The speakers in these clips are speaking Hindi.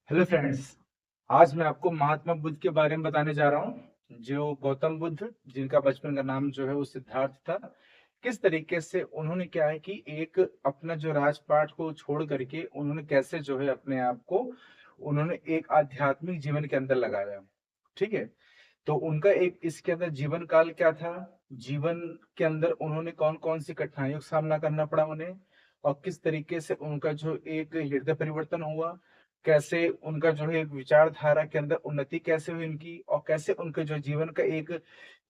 Hello friends. आज मैं आपको महात्मा बुद्ध के बारे में बताने जा रहा हूँ, जो गौतम बुद्ध, जिनका बचपन का नाम जो है वो सिद्धार्थ था। किस तरीके से उन्होंने क्या है कि एक अपना जो राजपाट को छोड़ करके उन्होंने कैसे जो है अपने आप को उन्होंने एक आध्यात्मिक जीवन के अंदर लगाया। ठीक है। तो उनका एक इसके अंदर जीवन काल क्या था, जीवन के अंदर उन्होंने कौन कौन सी कठिनाइयों का सामना करना पड़ा उन्हें, और किस तरीके से उनका जो एक हृदय परिवर्तन हुआ, कैसे उनका जो है एक विचारधारा के अंदर उन्नति कैसे हुई उनकी, और कैसे उनके जो जीवन का एक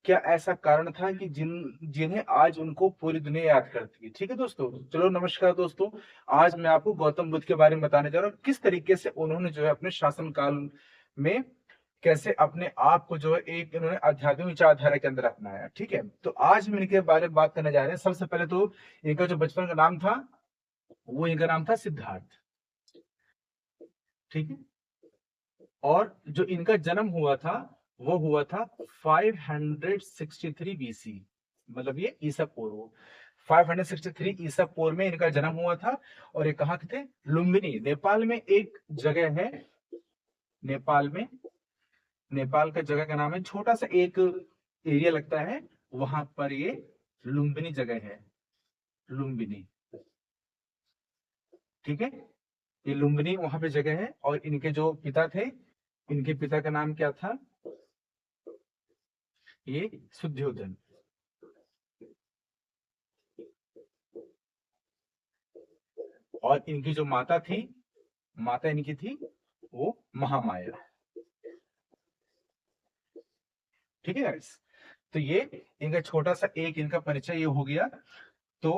क्या ऐसा कारण था कि जिन्हें आज उनको पूरी दुनिया याद करती है। ठीक है दोस्तों, चलो नमस्कार दोस्तों। आज मैं आपको गौतम बुद्ध के बारे में बताने जा रहा हूँ, किस तरीके से उन्होंने जो है अपने शासन काल में कैसे अपने आप को जो है एक इन्होंने आध्यात्मिक विचारधारा के अंदर अपनाया। ठीक है, तो आज हम इनके बारे में बात करने जा रहे हैं। सबसे पहले तो इनका जो बचपन का नाम था, वो इनका नाम था सिद्धार्थ। ठीक है। और जो इनका जन्म हुआ था, वो हुआ था 563 बीसी, मतलब ये ईसा पूर्व 563 ईसा पूर्व में इनका जन्म हुआ था। और ये कहाँ के थे? लुम्बिनी, नेपाल में एक जगह है। नेपाल में, नेपाल का जगह का नाम है, छोटा सा एक एरिया लगता है, वहां पर ये लुम्बिनी जगह है। लुम्बिनी। ठीक है। ये लुम्बिनी वहां पे जगह है। और इनके जो पिता थे, इनके पिता का नाम क्या था? ये शुद्धोधन। और इनकी जो माता थी, माता इनकी थी वो महामाया। ठीक है guys? तो ये इनका छोटा सा एक इनका परिचय ये हो गया। तो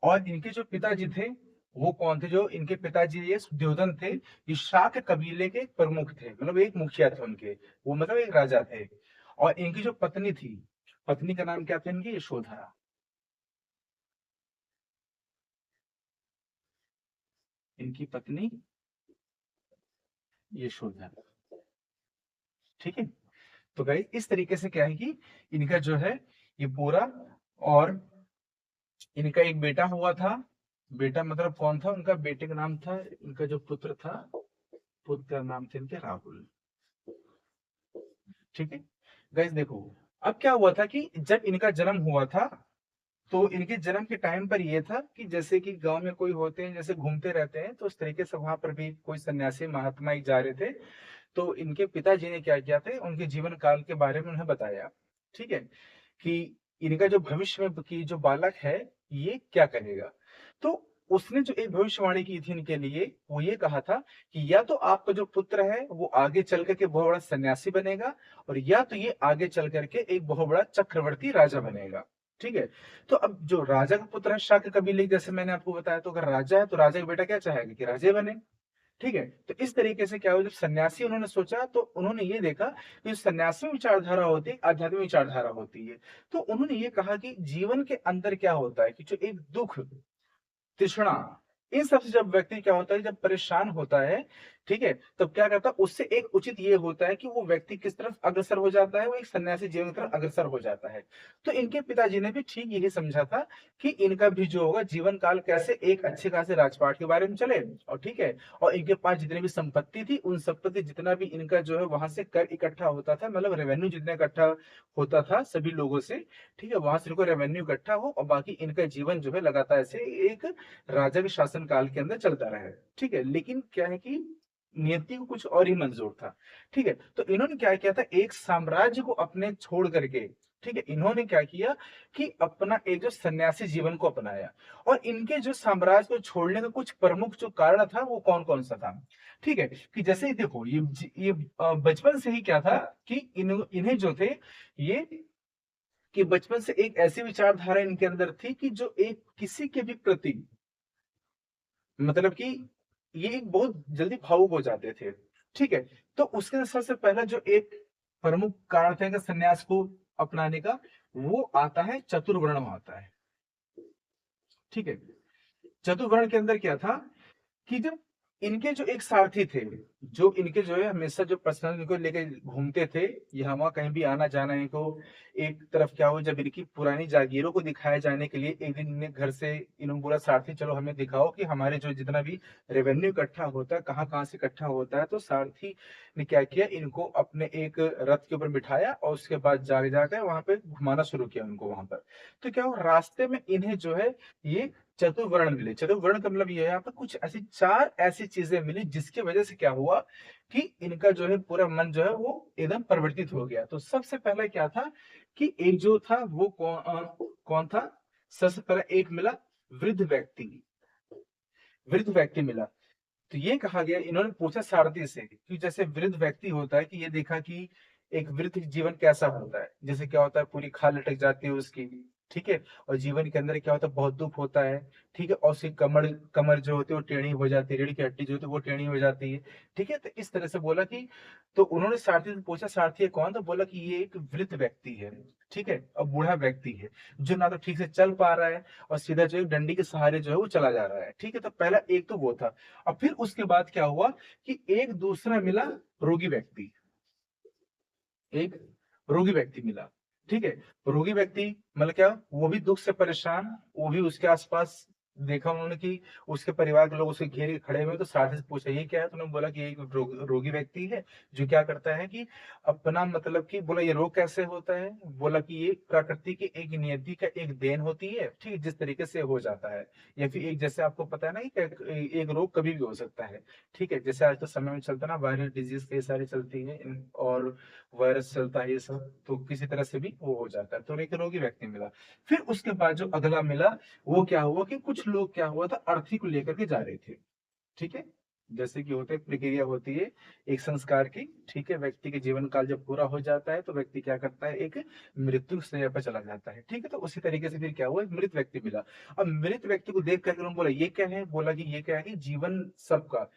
और इनके जो पिताजी थे, वो कौन थे? जो इनके पिताजी ये सुद्योधन थे, ये शाक्त कबीले के प्रमुख थे, मतलब एक मुखिया थे उनके, वो मतलब एक राजा थे। और इनकी जो पत्नी थी, पत्नी का नाम क्या था इनकी? यशोधरा। इनकी पत्नी यशोधरा। ठीक है। तो गाइस इस तरीके से क्या है कि इनका जो है ये पूरा, और इनका एक बेटा हुआ था। बेटा मतलब कौन था? उनका बेटे का नाम था, इनका जो पुत्र था, पुत्र का नाम थे इनके राहुल। ठीक है। गाइस देखो, अब क्या हुआ था कि जब इनका जन्म हुआ था, तो इनके जन्म के टाइम पर ये था कि जैसे कि गांव में कोई होते हैं, जैसे घूमते रहते हैं, तो उस तरीके से वहां पर भी कोई सन्यासी महात्मा एक जा रहे थे। तो इनके पिताजी ने क्या किया था, उनके जीवन काल के बारे में उन्हें बताया। ठीक है। कि इनका जो भविष्य में की जो बालक है, ये क्या करेगा। तो उसने जो एक भविष्यवाणी की थी इनके लिए, वो ये कहा था कि या तो आपका जो पुत्र है वो आगे चल करके बहुत बड़ा सन्यासी बनेगा, और या तो ये आगे चल करके एक बहुत बड़ा चक्रवर्ती राजा बनेगा। ठीक है। तो अब जो राजा का पुत्र है शाक्य कबीले, जैसे मैंने आपको बताया, तो अगर राजा है तो राजा का बेटा क्या चाहेगा कि राजे बने। ठीक है। तो इस तरीके से क्या हुआ, जब सन्यासी उन्होंने सोचा, तो उन्होंने ये देखा कि जो सन्यासी विचारधारा होती है, आध्यात्मिक विचारधारा होती है। तो उन्होंने ये कहा कि जीवन के अंदर क्या होता है कि जो एक दुख, तृष्णा, इन सब से जब व्यक्ति क्या होता है, जब परेशान होता है, ठीक है, तब क्या करता है, उससे एक उचित ये होता है कि वो व्यक्ति किस तरफ अग्रसर हो जाता है, वो एक सन्यासी जीवन की तरफ अग्रसर हो जाता है। तो इनके पिताजी ने भी ठीक यही समझा था कि इनका भी जो होगा जीवन काल कैसे एक अच्छे खासे राजपाट के बारे में चले। और ठीक है। और इनके पास जितनी भी संपत्ति थी, उन संपत्ति जितना भी इनका जो है वहां से कर इकट्ठा होता था, मतलब रेवेन्यू जितना इकट्ठा होता था सभी लोगों से, ठीक है, वहां से इनको रेवेन्यू इकट्ठा हो, और बाकी इनका जीवन जो है लगातार ऐसे एक राजा के शासन काल के अंदर चलता रहा है। ठीक है। लेकिन क्या है कि नियति को कुछ और ही मंजूर था। ठीक है। तो इन्होंने क्या किया था, एक साम्राज्य को अपने छोड़ करके, ठीक है, इन्होंने क्या किया कि अपना एक जो सन्यासी जीवन को अपनाया। और इनके जो साम्राज्य को छोड़ने का कुछ प्रमुख जो कारण था, वो कौन कौन सा था? ठीक है। कि जैसे ही देखो, ये बचपन से ही क्या था कि इन्हें जो थे ये, कि बचपन से एक ऐसी विचारधारा इनके अंदर थी कि जो एक किसी के भी प्रति, मतलब कि ये एक बहुत जल्दी भावुक हो जाते थे। ठीक है। तो उसके सबसे पहला जो एक प्रमुख कारण था इनका सन्यास को अपनाने का, वो आता है चतुर्वर्ण आता है। ठीक है। चतुर्वर्ण के अंदर क्या था कि जब इनके जो एक सारथी थे, जो इनके जो है हमेशा जो पर्सनल इनको लेके घूमते थे, यहाँ वहाँ कहीं भी आना जाना इनको, एक तरफ क्या हुआ जब इनकी पुरानी जागीरों को दिखाए जाने के लिए एक दिन इन्हें घर से इन्होंने बोला सारथी चलो हमें दिखाओ कि हमारे जो जितना भी रेवेन्यू इकट्ठा होता है कहाँ कहाँ से इकट्ठा होता है। तो सारथी ने क्या किया, इनको अपने एक रथ के ऊपर बिठाया और उसके बाद जाके जाके वहां पे घुमाना शुरू किया उनको वहां पर। तो क्या हुआ, रास्ते में इन्हें जो है ये चतुर्वर्ण मिले। चतुर्वर्ण का मतलब ये है, यहाँ पर कुछ ऐसी चार ऐसी चीजें मिली जिसकी वजह से क्या हुआ कि इनका जो है पूरा मन जो है वो एकदम परिवर्तित हो गया। तो सबसे पहले क्या था कि एक जो था वो कौन था, सबसे पहले एक मिला वृद्ध व्यक्ति, वृद्ध व्यक्ति मिला। तो ये कहा गया, इन्होंने पूछा सारथी से कि जैसे वृद्ध व्यक्ति होता है कि ये देखा कि एक वृद्ध जीवन कैसा होता है, जैसे क्या होता है पूरी खाल लटक जाती है उसकी, ठीक है, और जीवन के अंदर क्या होता है बहुत दुख होता है, ठीक है, और उसकी कमर कमर जो होती है वो टेढ़ी हो जाती है, रीढ़ की हड्डी जो होती है वो टेढ़ी हो जाती है, ठीक है। तो इस तरह से बोला कि, तो उन्होंने सारथी से पूछा सारथी है कौन, तो बोला कि ये एक वृद्ध व्यक्ति है, ठीक है, और बूढ़ा व्यक्ति है जो ना तो ठीक से चल पा रहा है और सीधा जो है डंडी के सहारे जो है वो चला जा रहा है, ठीक है। तो पहला एक तो वो था। और फिर उसके बाद क्या हुआ कि एक दूसरा मिला रोगी व्यक्ति, एक रोगी व्यक्ति मिला, ठीक है। रोगी व्यक्ति मतलब क्या, वो भी दुख से परेशान, वो भी उसके आसपास देखा उन्होंने कि उसके परिवार के लोग उसे घेरे खड़े हुए। तो साथी से पूछा ये क्या है, तो उन्होंने बोला कि ये एक रोगी व्यक्ति है जो क्या करता है कि अपना मतलब कि, बोला ये रोग कैसे होता है, बोला कि ये प्रकृति की एक नियति का एक देन होती है, ठीक है, जिस तरीके से हो जाता है। या फिर एक जैसे आपको पता है ना कि एक रोग कभी भी हो सकता है, ठीक है, जैसे आज तो समय में चलता है ना वायरल डिजीज कई सारी चलती है और वायरस चलता है ये सब, तो किसी तरह से भी वो हो जाता है। तो एक रोगी व्यक्ति मिला। फिर उसके बाद जो अगला मिला वो क्या हुआ कि कुछ लोग क्या हुआ था अर्थी को लेकर के जा रहे थे, ठीक है, जैसे कि होते प्रक्रिया होती है एक संस्कार की, ठीक है, व्यक्ति के जीवन काल जब पूरा हो जाता है तो व्यक्ति क्या करता है, एक मृत्यु शैया पर चला जाता है, ठीक है। तो उसी तरीके से फिर क्या हुआ, एक मृत व्यक्ति मिला। अब मृत व्यक्ति को देख करके उन्होंने बोला ये क्या है, बोला कि ये क्या है कि जीवन सबका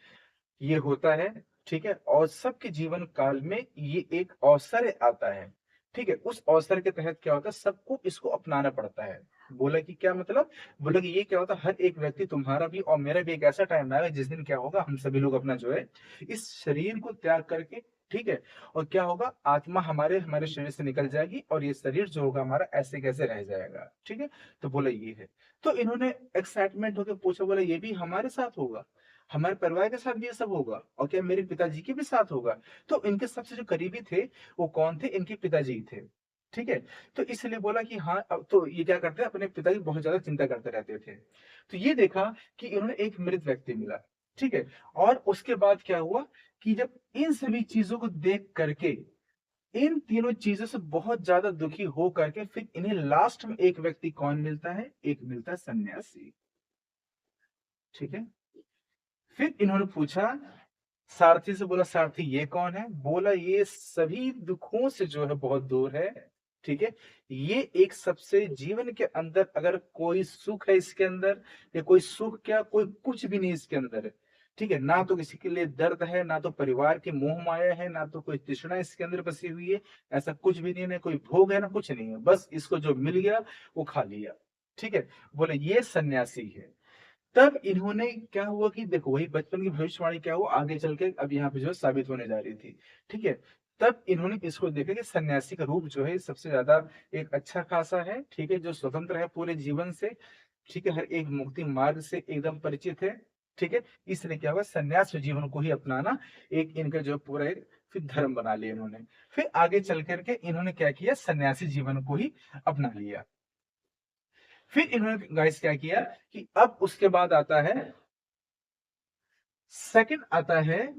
ये होता है, ठीक है, और सबके जीवन काल में ये एक अवसर आता है, ठीक है, उस अवसर के तहत क्या होता है सबको इसको अपनाना पड़ता है। बोला कि क्या मतलब, बोला कि ये क्या होता है हर एक व्यक्ति, तुम्हारा भी और मेरा भी एक ऐसा टाइम आएगा जिस दिन क्या होगा हम सभी लोग अपना जो है इस शरीर को त्याग करके, ठीक है, और क्या होगा आत्मा हमारे हमारे शरीर से निकल जाएगी और ये शरीर जो होगा हमारा ऐसे कैसे रह जाएगा, ठीक है। तो बोला ये है। तो इन्होंने एक्साइटमेंट होकर पूछा, बोला ये भी हमारे साथ होगा, हमारे परिवार के साथ भी ये सब होगा और क्या मेरे पिताजी के भी साथ होगा। तो इनके सबसे जो करीबी थे वो कौन थे, इनके पिताजी थे, ठीक है। तो इसलिए बोला कि हाँ, अब तो ये क्या करते हैं अपने पिता की बहुत ज्यादा चिंता करते रहते थे। तो ये देखा कि इन्होंने एक मृत व्यक्ति मिला, ठीक है। और उसके बाद क्या हुआ कि जब इन सभी चीजों को देख करके, इन तीनों चीजों से बहुत ज्यादा दुखी हो करके फिर इन्हें लास्ट में एक व्यक्ति कौन मिलता है, एक मिलता है सन्यासी, ठीक है। फिर इन्होंने पूछा सारथी से, बोला सारथी ये कौन है, बोला ये सभी दुखों से जो है बहुत दूर है, ठीक है। ये एक सबसे जीवन के अंदर अगर कोई सुख है इसके अंदर, या कोई सुख क्या कोई कुछ भी नहीं इसके अंदर है, ठीक है, ना तो किसी के लिए दर्द है, ना तो परिवार की मोह माया है, ना तो कोई तृष्णा इसके अंदर बसी हुई है, ऐसा कुछ भी नहीं है, ना कोई भोग है ना कुछ नहीं है, बस इसको जो मिल गया वो खा लिया, ठीक है। बोले ये सन्यासी है। तब इन्होंने क्या हुआ कि देखो वही बचपन की भविष्यवाणी क्या हुआ आगे चल के अब यहाँ पे जो है साबित होने जा रही थी, ठीक है। तब इन्होंने इसको देखा कि सन्यासी का रूप जो है सबसे ज्यादा एक अच्छा खासा है, ठीक है, जो स्वतंत्र है पूरे जीवन से, ठीक है, हर एक मुक्ति मार्ग से एकदम परिचित है, ठीक है। इसलिए क्या हुआ सन्यास जीवन को ही अपनाना एक इनका जो पूरा एक फिर धर्म बना लिया इन्होंने। फिर आगे चल करके इन्होंने क्या किया, सन्यासी जीवन को ही अपना लिया। फिर इन्होंने गाइस क्या किया कि अब उसके बाद आता है सेकंड, आता है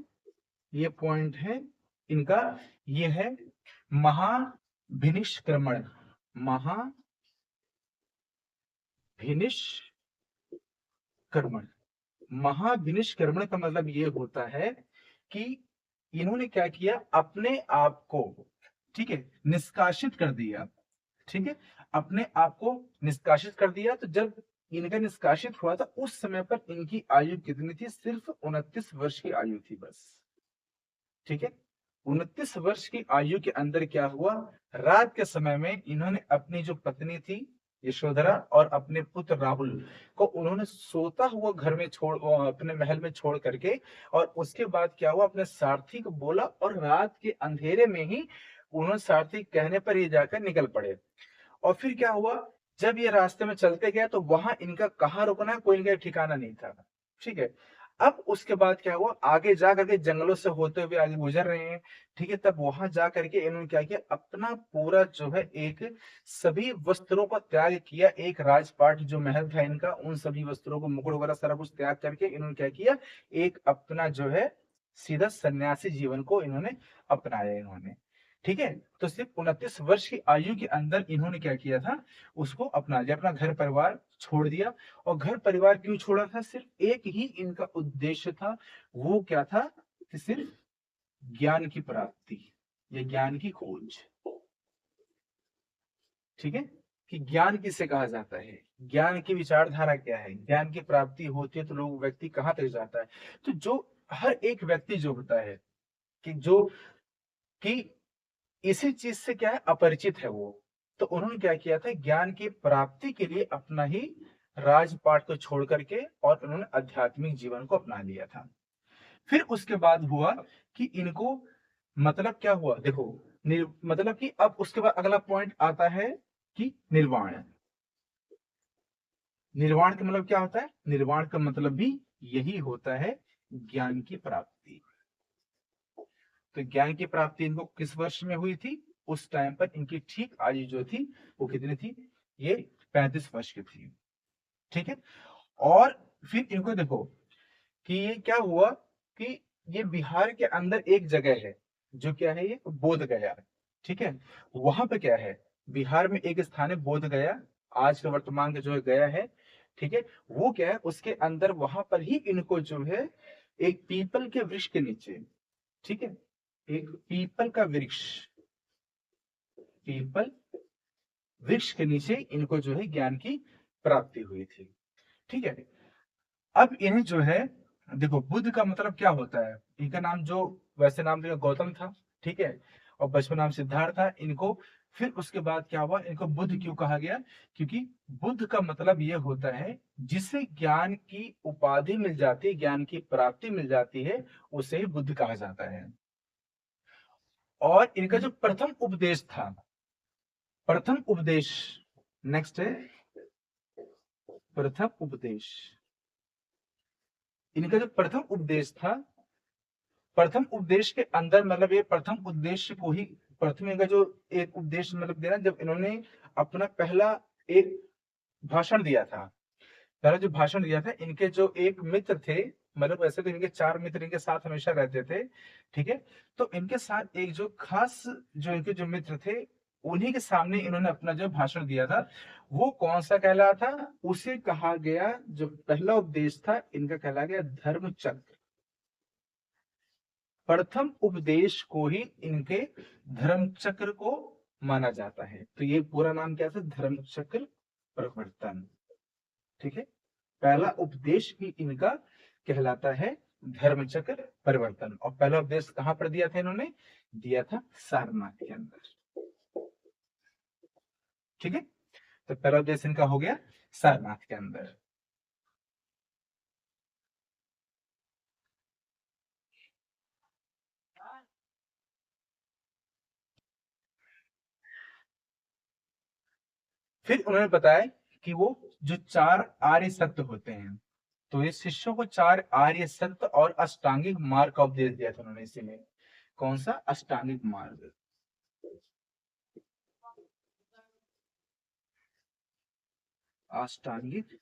ये पॉइंट है इनका, ये है महाभिनिष्क्रमण। महाभिनिष्क्रमण, महाभिनिष्क्रमण का मतलब ये होता है कि इन्होंने क्या किया अपने आप को, ठीक है, निष्कासित कर दिया, ठीक है, अपने आप को निष्कासित कर दिया। तो जब इनका निष्कासित हुआ था उस समय पर इनकी आयु कितनी थी, सिर्फ 29 वर्ष की आयु थी बस, ठीक है। 29 वर्ष की आयु के अंदर क्या हुआ, रात के समय में इन्होंने अपनी जो पत्नी थी, यशोधरा और अपने पुत्र राहुल को उन्होंने सोता हुआ घर में छोड़, अपने महल में छोड़ करके, और उसके बाद क्या हुआ, अपने सारथी को बोला और रात के अंधेरे में ही उन्होंने सारथी के कहने पर ये जाकर निकल पड़े। और फिर क्या हुआ, जब ये रास्ते में चलते गए तो वहां इनका कहाँ रुकना है कोई इनका ठिकाना नहीं था। ठीक है। अब उसके बाद क्या हुआ, आगे जा करके जंगलों से होते हुए आगे गुजर रहे हैं। ठीक है। तब वहां जा करके इन्होंने क्या किया, अपना पूरा जो है एक सभी वस्त्रों का त्याग किया। एक राजपाट जो महल था इनका, उन सभी वस्त्रों को, मुकुट वगैरह सारा कुछ त्याग करके इन्होंने क्या किया, एक अपना जो है सीधा सन्यासी जीवन को इन्होंने अपनाया इन्होंने। ठीक है। तो सिर्फ 29 वर्ष की आयु के अंदर इन्होंने क्या किया था, उसको अपना लिया, अपना घर परिवार छोड़ दिया। और घर परिवार क्यों छोड़ा था, सिर्फ एक ही इनका उद्देश्य था। वो क्या था कि सिर्फ ज्ञान की प्राप्ति या ज्ञान की खोज। ठीक है। कि ज्ञान किसे कहा जाता है, ज्ञान की विचारधारा क्या है, ज्ञान की प्राप्ति होती है तो लोग व्यक्ति कहाँ तक जाता है। तो जो हर एक व्यक्ति जो होता है कि जो कि इसी चीज से क्या है, अपरिचित है वो, तो उन्होंने क्या किया था, ज्ञान की प्राप्ति के लिए अपना ही राजपाट को छोड़ करके और उन्होंने आध्यात्मिक जीवन को अपना लिया था। फिर उसके बाद हुआ कि इनको, मतलब क्या हुआ देखो, मतलब कि अब उसके बाद अगला पॉइंट आता है कि निर्वाण। निर्वाण का मतलब क्या होता है, निर्वाण का मतलब भी यही होता है, ज्ञान की प्राप्ति। तो ज्ञान की प्राप्ति इनको किस वर्ष में हुई थी, उस टाइम पर इनकी ठीक आयु जो थी वो कितनी थी, ये 35 वर्ष की थी। ठीक है। और फिर इनको देखो कि ये क्या हुआ कि ये बिहार के अंदर एक जगह है जो क्या है, ये बोध गया। ठीक है। वहां पे क्या है, बिहार में एक स्थान है बोध गया, आज के वर्तमान का जो है गया है। ठीक है। वो क्या है, उसके अंदर वहां पर ही इनको जो है एक पीपल के वृक्ष के नीचे, ठीक है, एक पीपल का वृक्ष, पीपल वृक्ष के नीचे इनको जो है ज्ञान की प्राप्ति हुई थी। ठीक है। अब इन्हें जो है, देखो बुद्ध का मतलब क्या होता है, इनका नाम जो वैसे नाम तो गौतम था। ठीक है। और बचपन नाम सिद्धार्थ था इनको। फिर उसके बाद क्या हुआ, इनको बुद्ध क्यों कहा गया, क्योंकि बुद्ध का मतलब ये होता है जिसे ज्ञान की उपाधि मिल जाती है, ज्ञान की प्राप्ति मिल जाती है, उसे ही बुद्ध कहा जाता है। और इनका जो प्रथम उपदेश था, प्रथम उपदेश, नेक्स्ट है प्रथम उपदेश। इनका जो प्रथम उपदेश था, प्रथम उपदेश के अंदर मतलब ये प्रथम उद्देश्य को ही, प्रथम इनका जो एक उद्देश्य मतलब देना, जब इन्होंने अपना पहला एक भाषण दिया था, पहला जो भाषण दिया था, इनके जो एक मित्र थे, मतलब वैसे तो इनके 4 मित्र इनके साथ हमेशा रहते थे। ठीक है। तो इनके साथ एक जो खास जो इनके जो मित्र थे, उन्हीं के सामने इन्होंने अपना जो भाषण दिया था, वो कौन सा कहला था, उसे कहा गया, जो पहला उपदेश था इनका कहला गया धर्म चक्र। प्रथम उपदेश को ही इनके धर्म चक्र को माना जाता है। तो ये पूरा नाम क्या था, धर्म चक्र प्रवर्तन। ठीक है। पहला उपदेश ही इनका कहलाता है धर्म चक्र परिवर्तन। और पहला उपदेश कहां पर दिया था इन्होंने, दिया था सारनाथ के अंदर। ठीक है। तो पहला उपदेश इनका हो गया सारनाथ के अंदर। फिर उन्होंने बताया कि वो जो 4 आर्य सत्य होते हैं, तो ये शिष्यों को 4 आर्य सत्य और अष्टांगिक मार्ग का उपदेश दिया था उन्होंने। इसी में कौन सा, अष्टांगिक मार्ग। अष्टांगिक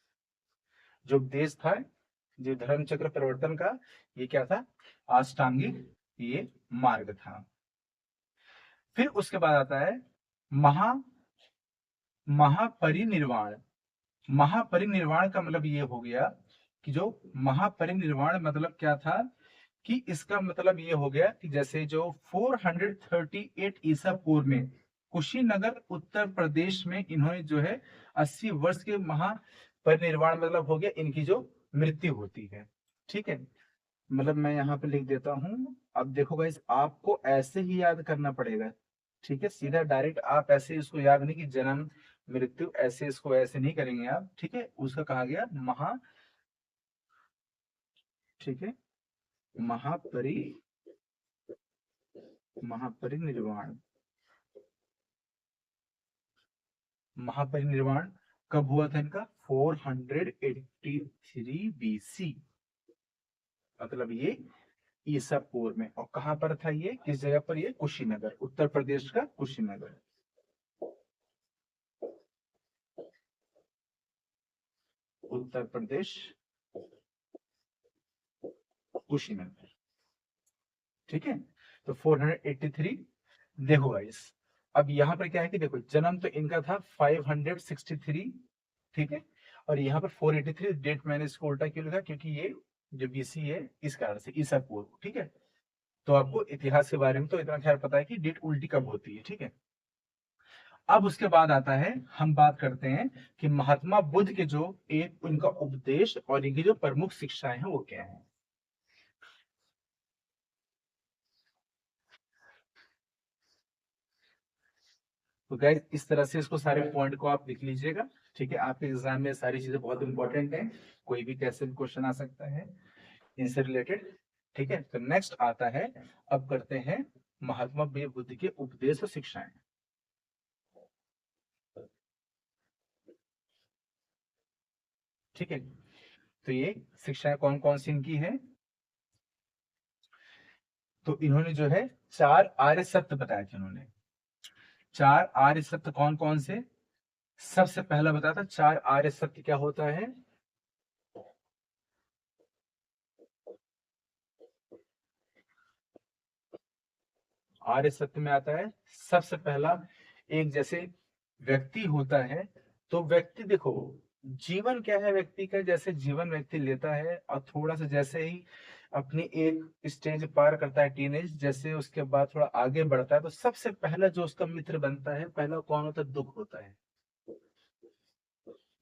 जो उपदेश था, जो धर्म चक्र परिवर्तन का, ये क्या था, अष्टांगिक ये मार्ग था। फिर उसके बाद आता है महा महापरिनिर्वाण। महापरिनिर्वाण का मतलब ये हो गया कि जो महापरिनिर्वाण मतलब क्या था, कि इसका मतलब ये हो गया कि जैसे जो 438 ईसा पूर्व में कुशीनगर उत्तर प्रदेश में इन्होंने जो है 80 वर्ष के महापरिनिर्वाण मतलब हो गया इनकी जो मृत्यु होती है। ठीक है। मतलब मैं यहाँ पे लिख देता हूँ। अब देखो गाइस, आपको ऐसे ही याद करना पड़ेगा। ठीक है। सीधा डायरेक्ट आप ऐसे इसको याद नहीं कि जन्म मृत्यु, ऐसे इसको ऐसे नहीं करेंगे आप, ठीक है। उसका कहा गया ठीक है, महापरि महापरिनिर्वाण। महापरिनिर्वाण कब हुआ था इनका? 483 बीसी, मतलब ये ईसा पूर्व में। और कहां पर था ये, किस जगह पर? ये कुशीनगर, उत्तर प्रदेश का कुशीनगर। उत्तर प्रदेश कुशीनगर, ठीक है। तो 483। देखो गाइस, अब यहाँ पर क्या है कि देखो, जन्म तो इनका था 563, ठीक है। और यहाँ पर 483 डेट मैंने इसको उल्टा क्यों लिखा, क्योंकि ये जो बीसी है इस कारण से, ईसा पूर्व, ठीक है। तो आपको इतिहास के बारे में तो इतना ख्याल पता है कि डेट उल्टी कब होती है, ठीक है। अब उसके बाद आता है, हम बात करते हैं कि महात्मा बुद्ध के जो एक उनका उपदेश और इनकी जो प्रमुख शिक्षाएं हैं वो क्या है। तो गाइस इस तरह से इसको सारे पॉइंट को आप लिख लीजिएगा, ठीक है। आपके एग्जाम में सारी चीजें बहुत इंपॉर्टेंट हैं, कोई भी कैसे भी क्वेश्चन आ सकता है इनसे रिलेटेड, ठीक है। तो नेक्स्ट आता है, अब करते हैं महात्मा बुद्ध के उपदेश और शिक्षाएं, ठीक है। तो ये शिक्षाएं कौन कौन सी इनकी है? तो इन्होंने जो है 4 आर्य सत्य बताए थे इन्होंने। 4 आर्य सत्य कौन कौन से? सबसे पहला बताया था 4 आर्य सत्य क्या होता है। आर्य सत्य में आता है सबसे पहला, एक जैसे व्यक्ति होता है, तो व्यक्ति देखो, जीवन क्या है व्यक्ति का, जैसे जीवन व्यक्ति लेता है और थोड़ा सा जैसे ही अपनी एक स्टेज पार करता है टीनेज, जैसे उसके बाद थोड़ा आगे बढ़ता है, तो सबसे पहला जो उसका मित्र बनता है, पहला कौन होता है? दुख होता है।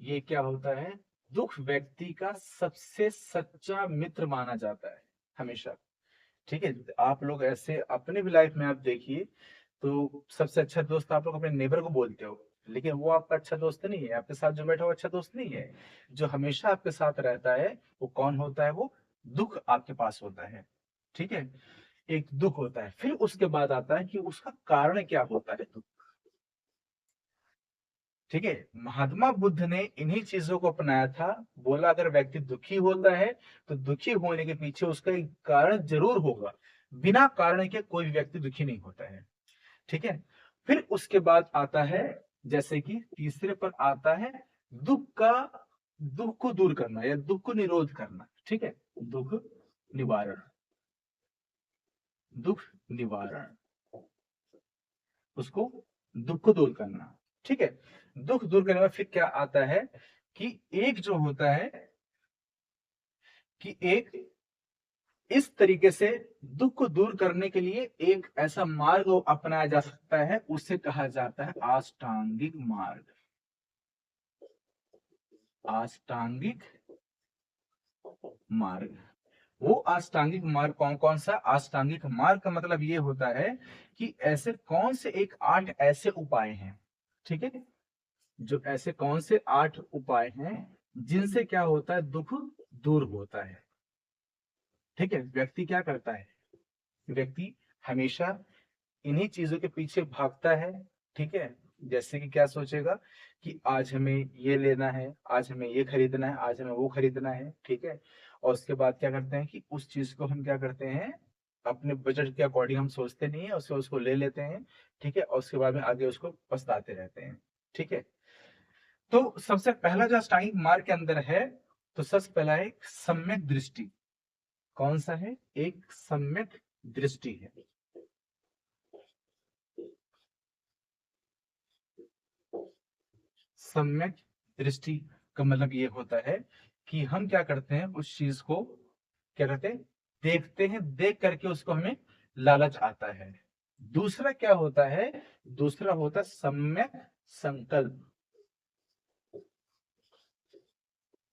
ये क्या होता है? दुख व्यक्ति का सबसे सच्चा मित्र माना जाता है हमेशा, ठीक है। आप लोग ऐसे अपने भी लाइफ में आप देखिए, तो सबसे अच्छा दोस्त आप लोग अपने नेबर को बोलते हो, लेकिन वो आपका अच्छा दोस्त नहीं है, आपके साथ जो बैठा हुआ अच्छा दोस्त नहीं है। जो हमेशा आपके साथ रहता है वो कौन होता है? वो दुख आपके पास होता है, ठीक है। एक दुख होता है, फिर उसके बाद आता है कि उसका कारण क्या होता है दुख, ठीक है। महात्मा बुद्ध ने इन्हीं चीजों को अपनाया था। बोला अगर व्यक्ति दुखी होता है तो दुखी होने के पीछे उसका एक कारण जरूर होगा, बिना कारण के कोई व्यक्ति दुखी नहीं होता है, ठीक है। फिर उसके बाद आता है, जैसे कि तीसरे पर आता है दुख को दूर करना या दुख को निरोध करना, ठीक है। दुख निवारण, दुख निवारण, उसको दुख को दूर करना, ठीक है। दुख दूर करने में फिर क्या आता है कि एक जो होता है कि एक इस तरीके से दुख को दूर करने के लिए एक ऐसा मार्ग अपनाया जा सकता है, उसे कहा जाता है अष्टांगिक मार्ग। अष्टांगिक मार्ग, वो अष्टांगिक मार्ग कौन कौन सा? अष्टांगिक मार्ग का मतलब ये होता है कि ऐसे कौन से एक 8 ऐसे उपाय हैं, ठीक है। जो ऐसे कौन से 8 उपाय हैं जिनसे क्या होता है? दुख दूर होता है, ठीक है। व्यक्ति क्या करता है? व्यक्ति हमेशा इन्हीं चीजों के पीछे भागता है, ठीक है। जैसे कि क्या सोचेगा कि आज हमें ये लेना है, आज हमें ये खरीदना है, आज हमें वो खरीदना है, ठीक है। और उसके बाद क्या करते हैं कि उस चीज को हम क्या करते हैं, अपने बजट के अकॉर्डिंग हम सोचते नहीं है, उसको ले लेते हैं, ठीक है। और उसके बाद में आगे उसको पछताते रहते हैं, ठीक है। तो सबसे पहला जो अष्टांगिक मार्ग के अंदर है, तो सबसे पहला है सम्यक दृष्टि। कौन सा है? एक सम्यक दृष्टि है। सम्यक दृष्टि का मतलब ये होता है कि हम क्या करते हैं, उस चीज को क्या करते हैं, देखते हैं, देख करके उसको हमें लालच आता है। दूसरा क्या होता है? दूसरा होता है सम्यक संकल्प।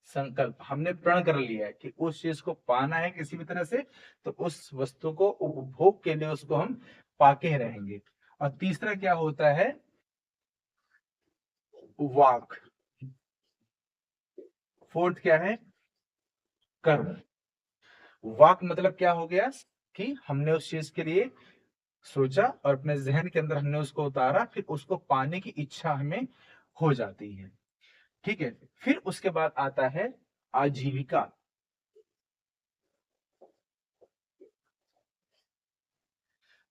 संकल्प, हमने प्रण कर लिया है कि उस चीज को पाना है किसी भी तरह से, तो उस वस्तु को उपभोग के लिए उसको हम पाके रहेंगे। और तीसरा क्या होता है? वाक। फोर्थ क्या है? कर्म। वाक मतलब क्या हो गया कि हमने उस चीज के लिए सोचा और अपने जहन के अंदर हमने उसको उतारा, फिर उसको पाने की इच्छा हमें हो जाती है। ठीक है। फिर उसके बाद आता है आजीविका।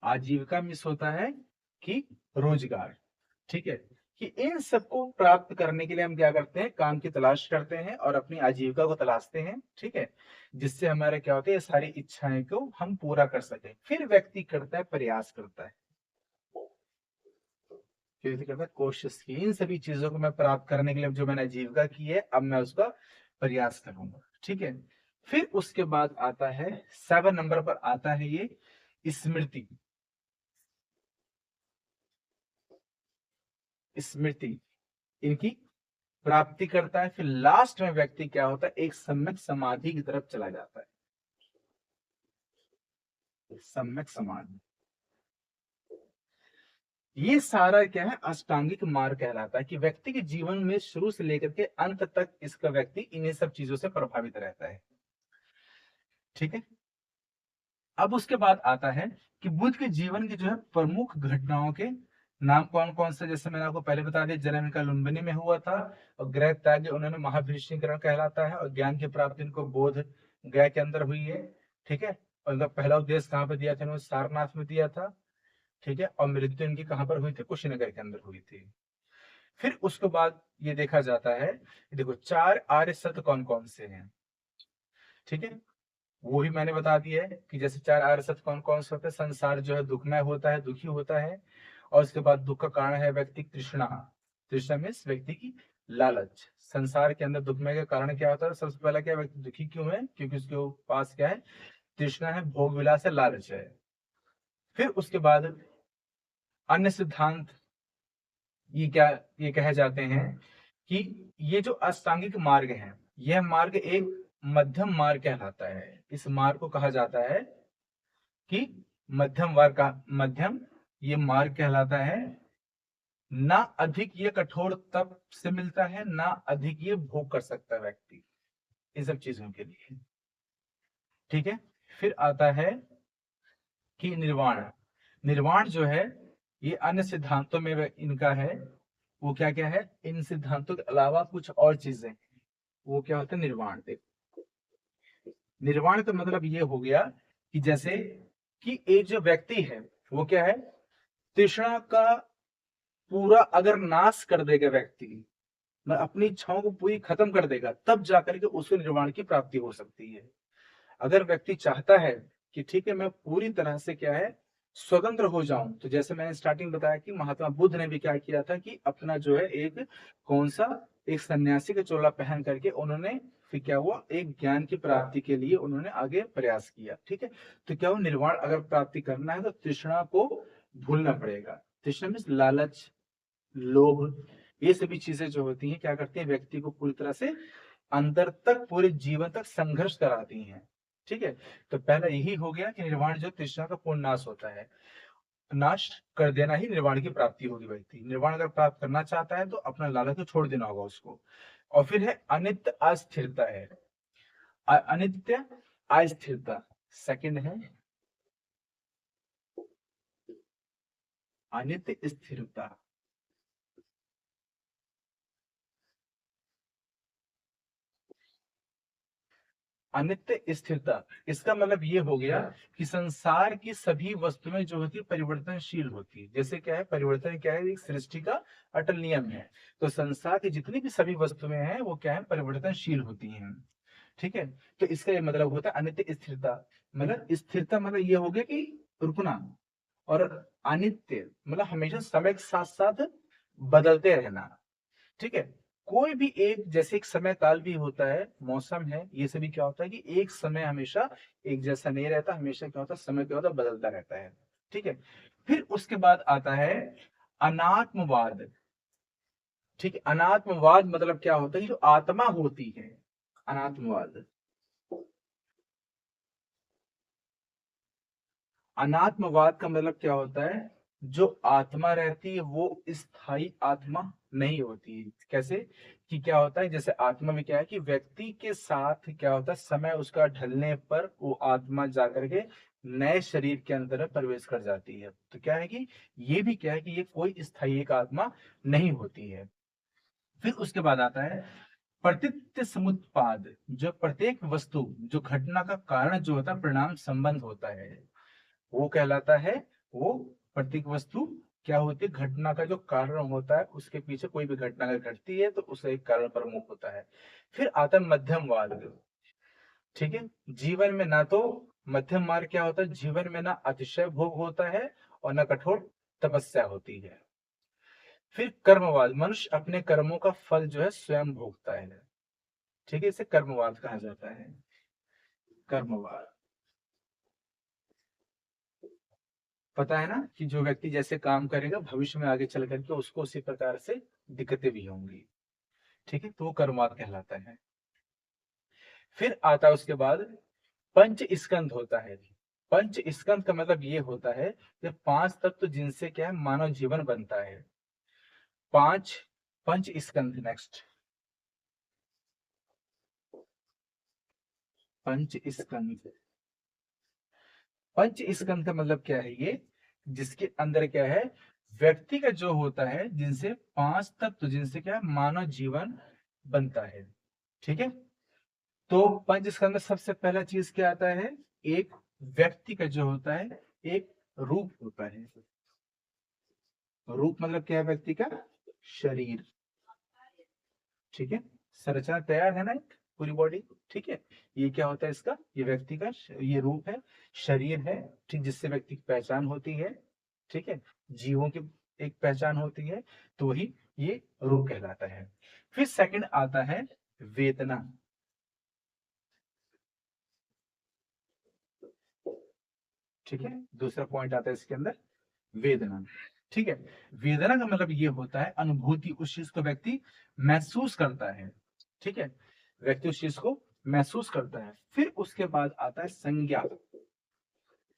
आजीविका मीन्स होता है कि रोजगार। ठीक है। कि इन सबको प्राप्त करने के लिए हम क्या करते हैं, काम की तलाश करते हैं और अपनी आजीविका को तलाशते हैं। ठीक है। जिससे हमारे क्या होते हैं, सारी इच्छाएं को हम पूरा कर सके। फिर व्यक्ति करता है, प्रयास करता है। फिर करता है कोशिश की, इन सभी चीजों को मैं प्राप्त करने के लिए जो मैंने आजीविका की है, अब मैं उसका प्रयास करूंगा। ठीक है। फिर उसके बाद आता है 7 नंबर पर आता है ये स्मृति। स्मृति इनकी प्राप्ति करता है। फिर लास्ट में व्यक्ति क्या होता है, एक सम्यक समाधि की तरफ चला जाता है। सम्यक समाधि, ये सारा क्या है, अष्टांगिक मार्ग कहलाता है। कि व्यक्ति के जीवन में शुरू से लेकर के अंत तक इसका व्यक्ति इन्हीं सब चीजों से प्रभावित रहता है। ठीक है। अब उसके बाद आता है कि बुद्ध के जीवन की जो है प्रमुख घटनाओं के नाम कौन कौन से। जैसे मैंने आपको पहले बता दिया, जन्म इनका लुम्बिनी में हुआ था, और गृह त्याग उन्होंने महाभिषीकरण कहलाता है, और ज्ञान की प्राप्ति इनको बोध गया के अंदर हुई है। ठीक है। और इनका पहला उपदेश कहाँ पे दिया था, इन्होंने सारनाथ में दिया था। ठीक है। और मृत्यु इनकी कहाँ पर हुई थी, कुशीनगर के अंदर हुई थी। फिर उसके बाद ये देखा जाता है, देखो 4 आर्य सत्य कौन कौन से हैं। ठीक है। वो भी मैंने बता दिया है कि जैसे 4 आर्य सत्य कौन कौन से होते हैं। संसार जो है दुखमय होता है, दुखी होता है। और उसके बाद दुख का कारण है व्यक्ति तृष्णा। तृष्णा मीन्स व्यक्ति की लालच। संसार के अंदर दुखमय का कारण क्या होता है, सबसे पहला क्या, व्यक्ति दुखी क्यों है, क्योंकि उसके पास क्या है, तृष्णा है, भोग विलास है, लालच है। फिर उसके बाद अन्य सिद्धांत ये क्या, ये कहे जाते हैं कि ये जो अष्टांगिक मार्ग है, यह मार्ग एक मध्यम मार्ग कहलाता है। इस मार्ग को कहा जाता है कि मध्यम वर्ग का, मध्यम ये मार्ग कहलाता है। ना अधिक ये कठोर तप से मिलता है, ना अधिक ये भोग कर सकता है व्यक्ति इन सब चीजों के लिए। ठीक है। फिर आता है कि निर्वाण। निर्वाण जो है ये अन्य सिद्धांतों में इनका है, वो क्या क्या है, इन सिद्धांतों के अलावा कुछ और चीजें, वो क्या होता है निर्वाण। देखो, निर्वाण का मतलब ये हो गया कि जैसे कि एक जो व्यक्ति है वो क्या है, तृष्णा का पूरा अगर नाश कर देगा व्यक्ति, मतलब अपनी इच्छाओं को पूरी खत्म कर देगा, तब जाकर के उसको निर्वाण की प्राप्ति हो सकती है। अगर व्यक्ति चाहता है कि ठीक है मैं पूरी तरह से क्या है स्वतंत्र हो जाऊं, तो जैसे मैंने स्टार्टिंग बताया कि महात्मा बुद्ध ने भी क्या किया था कि अपना जो है एक कौन सा, एक सन्यासी का चोला पहन करके उन्होंने फिर क्या हुआ, एक ज्ञान की प्राप्ति के लिए उन्होंने आगे प्रयास किया। ठीक है। तो क्या वो निर्वाण अगर प्राप्ति करना है तो तृष्णा को भूलना पड़ेगा। तृष्णा मीन्स लालच, लोभ, ये सभी चीजें जो होती हैं क्या करती हैं, व्यक्ति को पूरी तरह से अंदर तक पूरे जीवन तक संघर्ष कराती हैं। ठीक है। तो पहला यही हो गया कि निर्वाण जो तृष्णा का पूर्ण नाश होता है, नाश कर देना ही निर्वाण की प्राप्ति होगी। व्यक्ति निर्वाण अगर प्राप्त करना चाहता है तो अपना लालच को छोड़ देना होगा उसको। और फिर है अनित्य अस्थिरता है, अनित्य अस्थिरता। सेकंड है अनित्य स्थिरता। अनित्य स्थिरता, इसका मतलब ये हो गया कि संसार की सभी वस्तुएं जो होती है परिवर्तनशील होती है। जैसे क्या है, परिवर्तन क्या है, एक सृष्टि का अटल नियम है। तो संसार की जितनी भी सभी वस्तुएं हैं वो क्या है, परिवर्तनशील होती हैं। ठीक है। तो इसका ये मतलब होता है अनित्य स्थिरता। मतलब स्थिरता मतलब ये हो गया कि रुकना, और अनित्य मतलब हमेशा समय के साथ साथ बदलते रहना। ठीक है। कोई भी एक, जैसे एक समय काल भी होता है, मौसम है, ये सभी क्या होता है कि एक समय हमेशा एक जैसा नहीं रहता, हमेशा क्या होता है, समय क्या होता है, बदलता रहता है। ठीक है। फिर उसके बाद आता है अनात्मवाद। ठीक है। अनात्मवाद मतलब क्या होता है, जो आत्मा होती है, अनात्मवाद। अनात्मवाद का मतलब क्या होता है, जो आत्मा रहती है वो स्थायी आत्मा नहीं होती है। कैसे? कि क्या होता है, जैसे आत्मा में क्या है कि व्यक्ति के साथ क्या होता है, समय उसका ढलने पर वो आत्मा जाकर के नए शरीर के अंदर प्रवेश कर जाती है। तो क्या है कि ये भी क्या है कि ये कोई स्थायी एक आत्मा नहीं होती है। फिर उसके बाद आता है प्रतित्य समुत्पाद। जो प्रत्येक वस्तु, जो घटना का कारण जो होता है, परिणाम संबंध होता है, वो कहलाता है। वो प्रत्येक वस्तु क्या होती है, घटना का जो कारण होता है, उसके पीछे कोई भी घटना अगर घटती है तो उसका एक कारण प्रमुख होता है। फिर आता है मध्यमवाद। ठीक है, जीवन में ना तो मध्यम मार्ग क्या होता है, जीवन में ना अतिशय भोग होता है और ना कठोर तपस्या होती है। फिर कर्मवाद, मनुष्य अपने कर्मों का फल जो है स्वयं भोगता है। ठीक है, इसे कर्मवाद कहा जाता है। कर्मवाद, पता है ना कि जो व्यक्ति जैसे काम करेगा भविष्य में आगे चल करके उसको उसी प्रकार से दिक्कतें भी होंगी। ठीक है, तो वो कर्मवाद कहलाता है। फिर आता है उसके बाद पंच स्कंद होता है। पंच स्कंद का मतलब ये होता है कि पांच तत्व जिनसे क्या है मानव जीवन बनता है। पांच पंच स्कंद। नेक्स्ट, पंच स्कंद। पंच स्कंद का मतलब क्या है ये, जिसके अंदर क्या है, व्यक्ति का जो होता है जिनसे पांच तत्व जिनसे क्या है मानव जीवन बनता है। ठीक है, तो पंच स्कंद में सबसे पहला चीज क्या आता है, एक व्यक्ति का जो होता है एक रूप होता है। रूप मतलब क्या है, व्यक्ति का शरीर। ठीक है, संरचना तैयार है ना, एक पूरी बॉडी। ठीक है, ये क्या होता है इसका, ये व्यक्ति का ये रूप है, शरीर है। ठीक, जिससे व्यक्ति की पहचान होती है। ठीक है, जीवों की एक पहचान होती है, तो वही ये रूप कहलाता है। फिर सेकंड आता है वेदना। ठीक है, दूसरा पॉइंट आता है इसके अंदर वेदना। ठीक है, वेदना का मतलब ये होता है अनुभूति, उस चीज को व्यक्ति महसूस करता है। ठीक है, व्यक्ति उस चीज को महसूस करता है। फिर उसके बाद आता है संज्ञा।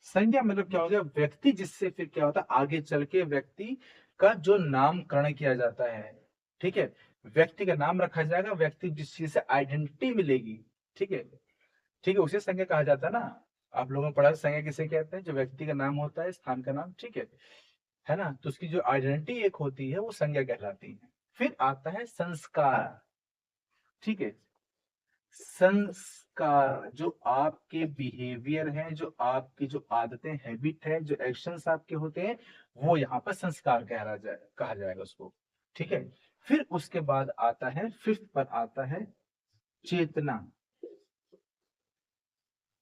संज्ञा मतलब क्या हो गया, व्यक्ति जिससे फिर क्या होता है आगे चल के व्यक्ति का जो नामकरण किया जाता है। ठीक है, व्यक्ति का नाम रखा जाएगा, व्यक्ति जिस चीज से आइडेंटिटी मिलेगी। ठीक है, ठीक है, उसे संज्ञा कहा जाता है ना। आप लोगों ने पढ़ा संज्ञा किसे कहते हैं, जो व्यक्ति का नाम होता है, स्थान का नाम। ठीक है ना, तो उसकी जो आइडेंटिटी एक होती है वो संज्ञा कहलाती है। फिर आता है संस्कार। ठीक है, संस्कार जो आपके बिहेवियर हैं, जो आपकी जो आदतें हैबिट है, जो एक्शंस आपके होते हैं, वो यहाँ पर संस्कार कहा जाएगा उसको। ठीक है, फिर उसके बाद आता है फिफ्थ पर आता है चेतना।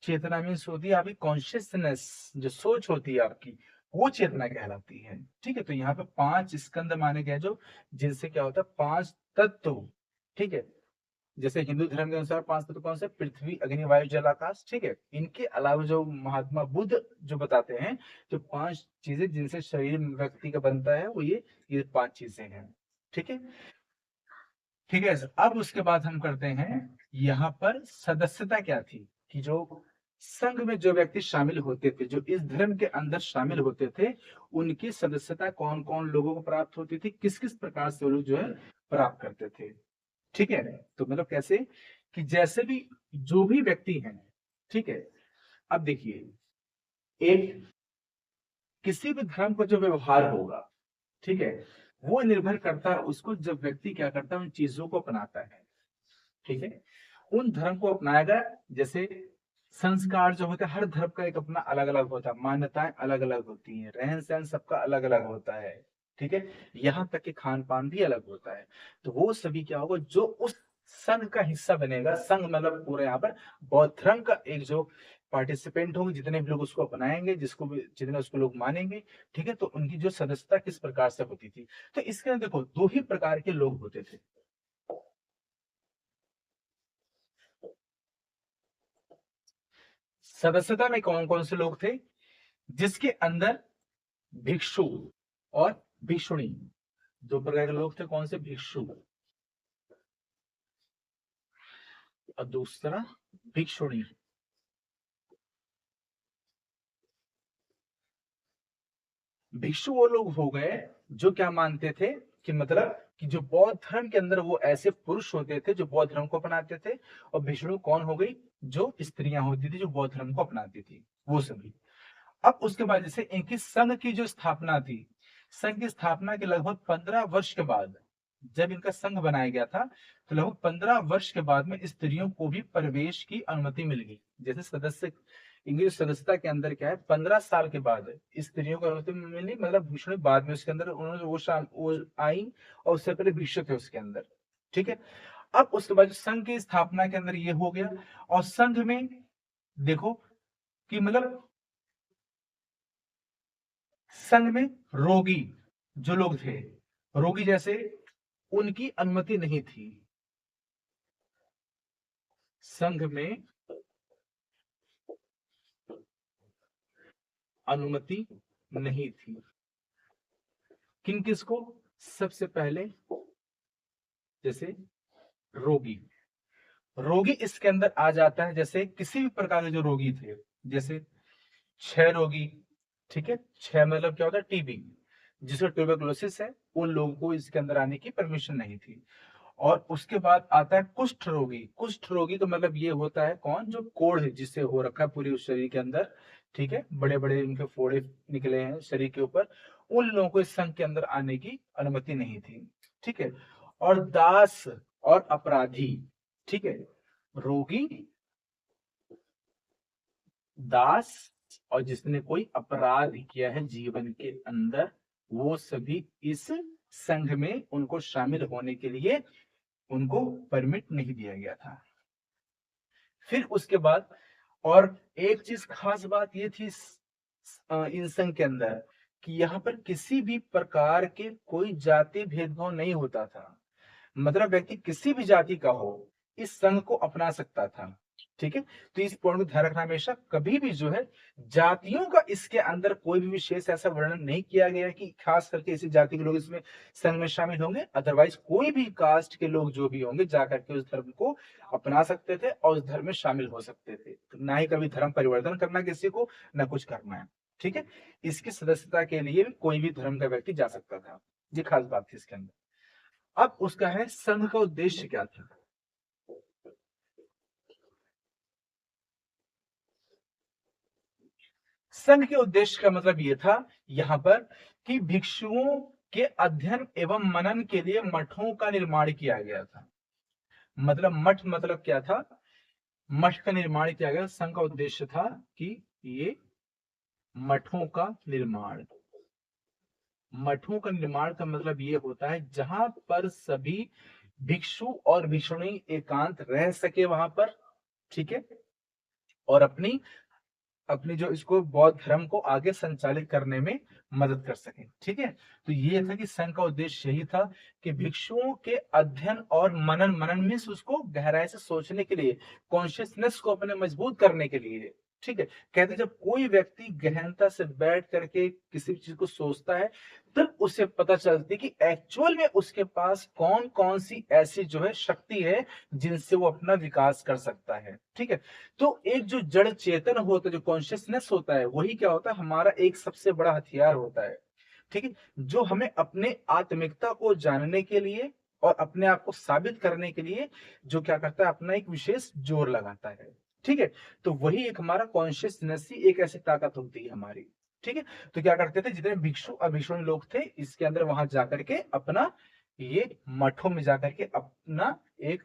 चेतना मीन्स होती है आपकी कॉन्शियसनेस, जो सोच होती है आपकी, वो चेतना कहलाती है। ठीक है, तो यहाँ पे पांच स्कंद माने गए जो, जिनसे क्या होता है पांच तत्व। ठीक है, जैसे हिंदू धर्म के अनुसार पांच तत्व कौन से, पृथ्वी अग्नि वायु जल आकाश। ठीक है, इनके अलावा जो महात्मा बुद्ध जो बताते हैं, जो पांच चीजें जिनसे शरीर व्यक्ति का बनता है, वो ये पांच चीजें हैं। ठीक है, ठीक है। अब उसके बाद हम करते हैं यहाँ पर सदस्यता क्या थी, कि जो संघ में जो व्यक्ति शामिल होते थे, जो इस धर्म के अंदर शामिल होते थे, उनकी सदस्यता कौन कौन लोगों को प्राप्त होती थी, किस किस प्रकार से वो लोग जो है प्राप्त करते थे। ठीक है, तो मतलब कैसे, कि जैसे भी जो भी व्यक्ति हैं। ठीक है, अब देखिए, एक किसी भी धर्म का जो व्यवहार होगा, ठीक है, वो निर्भर करता है उसको, जब व्यक्ति क्या करता है उन चीजों को अपनाता है। ठीक है, उन धर्म को अपनाएगा। जैसे संस्कार जो होता है, हर धर्म का एक अपना अलग अलग होता है, मान्यताएं अलग अलग होती हैं, रहन सहन सबका अलग अलग होता है। ठीक है, यहाँ तक कि खान पान भी अलग होता है। तो वो सभी क्या होगा, जो उस संघ का हिस्सा बनेगा, संघ मतलब पूरे यहाँ पर बौद्ध धर्म का एक जो पार्टिसिपेंट होंगे, जितने भी लोग उसको अपनाएंगे, जिसको भी जितने उसको लोग मानेंगे। ठीक है, तो उनकी जो सदस्यता किस प्रकार से होती थी, तो इसके अंदर देखो दो ही प्रकार के लोग होते थे। सदस्यता में कौन कौन से लोग थे, जिसके अंदर भिक्षु और भिक्षुणी, दो प्रकार के लोग थे। कौन से, भिक्षु और दूसरा भिक्षुणी। भिक्षु वो लोग हो गए जो क्या मानते थे कि मतलब कि जो बौद्ध धर्म के अंदर वो ऐसे पुरुष होते थे जो बौद्ध धर्म को अपनाते थे, और भिक्षु कौन हो गई, जो स्त्रियां होती थी जो बौद्ध धर्म को अपनाती थी, वो सभी। अब उसके बाद जैसे इनकी संघ की जो स्थापना थी, संघ की स्थापना के लगभग 15 वर्ष के बाद जब इनका संघ बनाया गया था, तो लगभग 15 वर्ष के बाद में स्त्रियों को भी प्रवेश की अनुमति मिल गई। जैसे सदस्य इंग्लिश सदस्यता के अंदर क्या है, 15 साल के बाद स्त्रियों को अनुमति मिली, मतलब भीष्म बाद में उसके अंदर उन्होंने वो आई, और उससे पहले भीष्म थे उसके अंदर। ठीक है, अब उसके बाद संघ की स्थापना के अंदर ये हो गया, और संघ में देखो कि मतलब संघ में रोगी जो लोग थे, रोगी जैसे उनकी अनुमति नहीं थी, संघ में अनुमति नहीं थी। किन किसको, सबसे पहले जैसे रोगी, रोगी इसके अंदर आ जाता है, जैसे किसी भी प्रकार के जो रोगी थे, जैसे क्षय रोगी, ठीक है, क्षय मतलब क्या होता है, टीबी, जिसको ट्यूबरकुलोसिस है, उन लोगों को इसके अंदर आने की परमिशन नहीं थी। और उसके बाद आता है कुष्ठ रोगी, कुष्ठ रोगी तो मतलब ये होता है कौन, जो कोढ़ जिससे हो रखा है पूरे उस शरीर के अंदर, ठीक है, बड़े बड़े उनके फोड़े निकले हैं शरीर के ऊपर, उन लोगों को इस संघ के अंदर आने की अनुमति नहीं थी। ठीक है, और दास और अपराधी, ठीक है, रोगी, दास, और जिसने कोई अपराध किया है जीवन के अंदर, वो सभी इस संघ में उनको शामिल होने के लिए उनको परमिट नहीं दिया गया था। फिर उसके बाद और एक चीज खास बात ये थी इन संघ के अंदर, कि यहाँ पर किसी भी प्रकार के कोई जाति भेदभाव नहीं होता था, मतलब व्यक्ति किसी भी जाति का हो इस संघ को अपना सकता था। ठीक है, तो इस पॉइंट को ध्यान रखना हमेशा, कभी भी जो है जातियों का इसके अंदर कोई भी विशेष ऐसा वर्णन नहीं किया गया कि खास करके इसी जाति के लोग इसमें संघ में शामिल होंगे, अदरवाइज कोई भी कास्ट के लोग जो भी होंगे जाकर के उस धर्म को अपना सकते थे और उस धर्म में शामिल हो सकते थे, तो ना ही कभी धर्म परिवर्तन करना किसी को, ना कुछ करना है। ठीक है, इसकी सदस्यता के लिए भी कोई भी धर्म का व्यक्ति जा सकता था, ये खास बात थी इसके अंदर। अब उसका है संघ का उद्देश्य क्या था। संघ के उद्देश्य का मतलब ये था यहाँ पर कि भिक्षुओं के अध्ययन एवं मनन के लिए मठों का निर्माण किया गया था। मतलब मठ मतलब क्या था, मठ का निर्माण किया गया, संघ का उद्देश्य था कि ये मठों का निर्माण, मठों का निर्माण का मतलब ये होता है जहां पर सभी भिक्षु और भिक्षुणी एकांत रह सके वहां पर, ठीक है, और अपनी अपनी जो इसको बौद्ध धर्म को आगे संचालित करने में मदद कर सके। ठीक है, तो ये था कि संघ का उद्देश्य यही था कि भिक्षुओं के अध्ययन और मनन, मनन मीन्स उसको गहराई से सोचने के लिए, कॉन्शियसनेस को अपने मजबूत करने के लिए। ठीक है, कहते जब कोई व्यक्ति गहनता से बैठ करके किसी चीज को सोचता है, तब उसे पता चलती कि एक्चुअल में उसके पास कौन कौन सी ऐसी जो है शक्ति है जिनसे वो अपना विकास कर सकता है। ठीक है, तो एक जो जड़ चेतन होता है, जो कॉन्शियसनेस होता है, वही क्या होता है, हमारा एक सबसे बड़ा हथियार होता है। ठीक है, जो हमें अपने आत्मिकता को जानने के लिए और अपने आप को साबित करने के लिए जो क्या करता है, अपना एक विशेष जोर लगाता है। ठीक है, तो वही एक हमारा कॉन्शियसनेस ही एक ऐसी ताकत होती है हमारी। ठीक है, तो क्या करते थे जितने भिक्षु अभिक्षुणी लोग थे इसके अंदर, वहां जाकर के अपना ये मठों में जाकर के अपना एक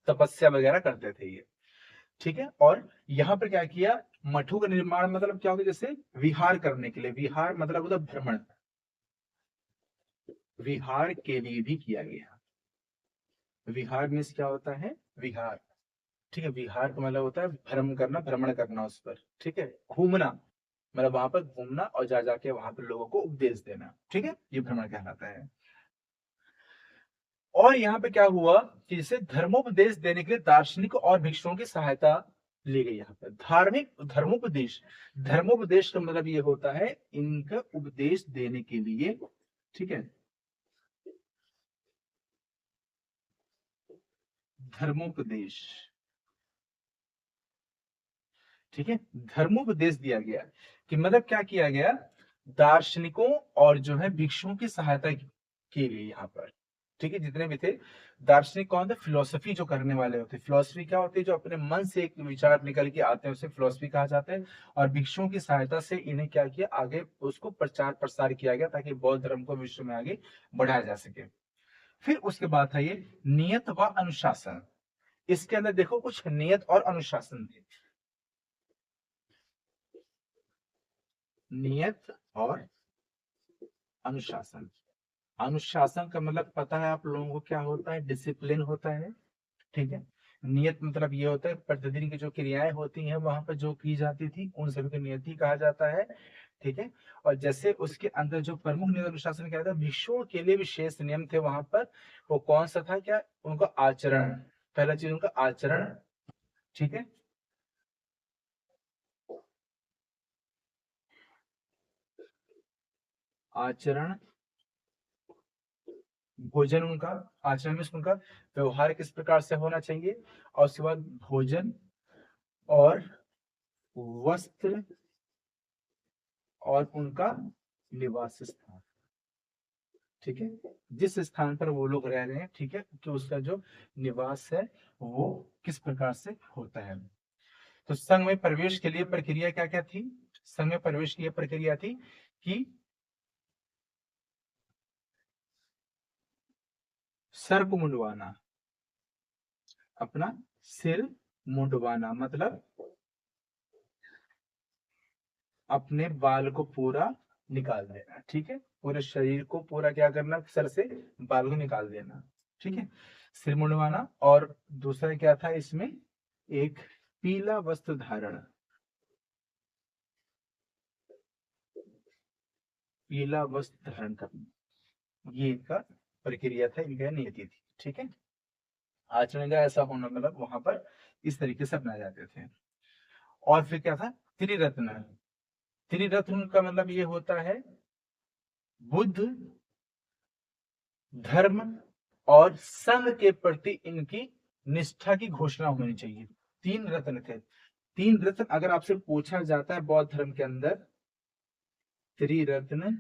तपस्या वगैरह करते थे ये। ठीक है, और यहाँ पर क्या किया, मठों का निर्माण मतलब क्या होगा, जैसे विहार करने के लिए, विहार मतलब होता है भ्रमण, विहार के लिए भी किया गया। विहार मीन्स क्या होता है, विहार, ठीक है, विहार का मतलब होता है भ्रमण करना, भ्रमण करना उस पर, ठीक है, घूमना, मतलब वहां पर घूमना और जा जाके वहां पर लोगों को उपदेश देना। ठीक है, ये भ्रमण कहलाता है। और यहाँ पे क्या हुआ कि जैसे धर्मोपदेश देने के लिए दार्शनिक और भिक्षुओं की सहायता ली गई। यहाँ पर धार्मिक धर्मोपदेश, धर्मोपदेश का मतलब ये होता है इनका उपदेश देने के लिए, ठीक है, धर्मोपदेश, ठीक है, धर्मोपदेश दिया गया कि मतलब क्या किया गया, दार्शनिकों और जो है भिक्षुओं की सहायता के लिए यहाँ पर, ठीक है, जितने भी थे दार्शनिक कौन थे, फिलोसफी जो करने वाले होते, फिलोसफी क्या होती है, जो अपने मन से एक विचार निकल के आते हैं उसे फिलोसफी कहा जाता है। और भिक्षुओं की सहायता से इन्हें क्या किया, आगे उसको प्रचार प्रसार किया गया ताकि बौद्ध धर्म को विश्व में आगे बढ़ाया जा सके। फिर उसके बाद है ये नियत व अनुशासन। इसके अंदर देखो कुछ नियत और अनुशासन थे। नियत और अनुशासन, अनुशासन का मतलब पता है आप लोगों को क्या होता है, डिसिप्लिन होता है, ठीक है। नियत मतलब ये होता है प्रतिदिन की जो क्रियाएं होती हैं वहां पर जो की जाती थी उन सभी को नियति कहा जाता है, ठीक है। और जैसे उसके अंदर जो प्रमुख नियत अनुशासन क्या था, भिक्षुओं के लिए विशेष नियम थे वहां पर, वो कौन सा था, क्या उनका आचरण, पहला चीज उनका आचरण, ठीक है। आचरण, भोजन उनका, आचरण में उनका व्यवहार किस प्रकार से होना चाहिए, और उसके बाद भोजन और वस्त्र और उनका निवास स्थान, ठीक है, जिस स्थान पर वो लोग रह रहे हैं, ठीक है, कि उसका जो निवास है वो किस प्रकार से होता है। तो संघ में प्रवेश के लिए प्रक्रिया क्या क्या थी, संघ में प्रवेश की प्रक्रिया थी कि सर को मुंडवाना, अपना सिर मुंडवाना मतलब अपने बाल को पूरा निकाल देना, ठीक है, पूरे शरीर को पूरा क्या करना, सर से बाल को निकाल देना, ठीक है, सिर मुंडवाना। और दूसरा क्या था इसमें, एक पीला वस्त्र धारण, पीला वस्त्र धारण करना, ये इनका प्रक्रिया था, इनका नियति थी, ठीक है। आचरण का ऐसा होना मतलब वहां पर इस तरीके से अपनाए जाते थे। और फिर क्या था, त्रिरत्न, त्रिरत्न का मतलब ये होता है बुद्ध, धर्म और संघ के प्रति इनकी निष्ठा की घोषणा होनी चाहिए। तीन रत्न थे, तीन रत्न अगर आपसे पूछा जाता है बौद्ध धर्म के अंदर त्रिरत्न,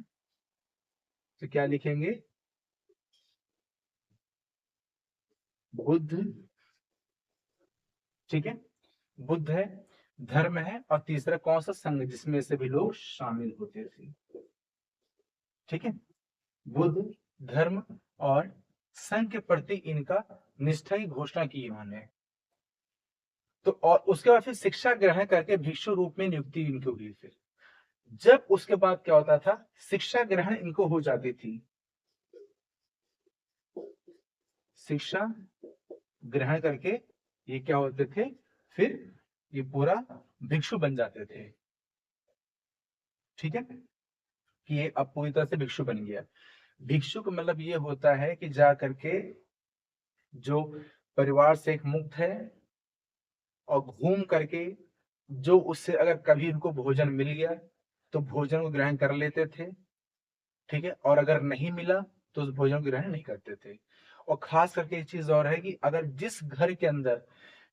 तो क्या लिखेंगे, बुद्ध, ठीक है, बुद्ध है, धर्म है, और तीसरा कौन सा, संघ, जिसमें से भी लोग शामिल होते थे, ठीक है, बुद्ध, धर्म और संघ के प्रति इनका निष्ठा की घोषणा की इन्होंने। तो और उसके बाद फिर शिक्षा ग्रहण करके भिक्षु रूप में नियुक्ति इनकी हुई। फिर जब उसके बाद क्या होता था, शिक्षा ग्रहण इनको हो जाती थी, शिक्षा ग्रहण करके ये क्या होते थे, फिर ये पूरा भिक्षु बन जाते थे, ठीक है, कि ये अब पूरी तरह से भिक्षु बन गया। भिक्षु का मतलब ये होता है कि जा करके जो परिवार से एक मुक्त है और घूम करके जो उससे अगर कभी इनको भोजन मिल गया तो भोजन को ग्रहण कर लेते थे, ठीक है, और अगर नहीं मिला तो उस भोजन को ग्रहण नहीं करते थे। और खास करके एक चीज और है कि अगर जिस घर के अंदर